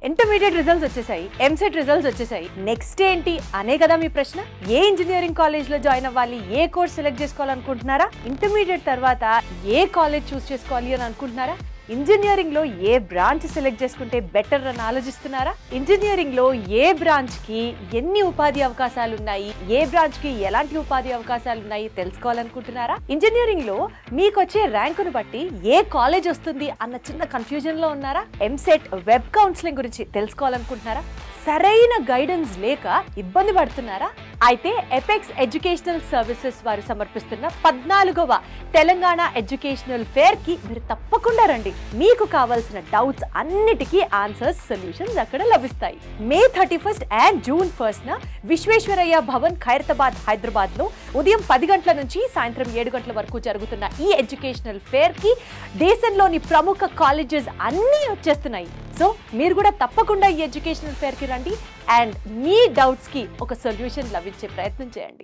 Intermediate results వచ్చేసాయి, EAMCET results వచ్చేసాయి, next ఏంటి అనే కదా మీ ప్రశ్న. ఏ ఇంజనీరింగ్ కాలేజ్ లో జాయిన్ అవ్వాలి, ఏ కోర్స్ సెలెక్ట్ చేసుకోవాలనుకుంటున్నారా? ఇంటర్మీడియట్ తర్వాత ఏ కాలేజ్ చూస్ చేసుకోవాలి అని అనుకుంటున్నారా? ఇంజనీరింగ్ లో ఏ బ్రాంచ్ సెలెక్ట్ చేసుకుంటే బెటర్ అని ఆలోచిస్తున్నారా? ఇంజనీరింగ్ లో ఏ బ్రాంచ్ కి ఎన్ని ఉపాధి అవకాశాలు ఉన్నాయి, ఏ బ్రాంచ్ కి ఎలాంటి ఉపాధి అవకాశాలు ఉన్నాయి తెలుసుకోవాలనుకుంటున్నారా? ఇంజనీరింగ్ లో మీకు వచ్చే ర్యాంకును బట్టి ఏ కాలేజ్ వస్తుంది అన్న చిన్న కన్ఫ్యూజన్ లో ఉన్నారా? ఎంసెట్ వెబ్ కౌన్సిలింగ్ గురించి తెలుసుకోవాలనుకుంటున్నారా? సరైన గైడెన్స్ లేక ఇబ్బంది పడుతున్నారా? అయితే ఎపెక్స్ ఎడ్యుకేషనల్ సర్వీసెస్ వారు సమర్పిస్తున్న 14వ తెలంగాణ ఎడ్యుకేషనల్ ఫేర్ కి మీరు తప్పకుండా రండి. మీకు కావాల్సిన డౌట్స్ అన్నిటికీ ఆన్సర్స్, సొల్యూషన్స్ అక్కడ లభిస్తాయి. మే 31 అండ్ జూన్ 1 విశ్వేశ్వరయ్య భవన్, ఖైరతాబాద్, హైదరాబాద్ లో ఉదయం 10 గంటల నుంచి సాయంత్రం 7 గంటల వరకు జరుగుతున్న ఈ ఎడ్యుకేషనల్ ఫేర్ కి దేశంలోని ప్రముఖ కాలేజెస్ అన్నీ వచ్చేస్తున్నాయి. సో మీరు కూడా తప్పకుండా ఈ ఎడ్యుకేషనల్ ఫేర్ కి రండి అండ్ మీ డౌట్స్ కి ఒక సొల్యూషన్ లభించే ప్రయత్నం చేయండి.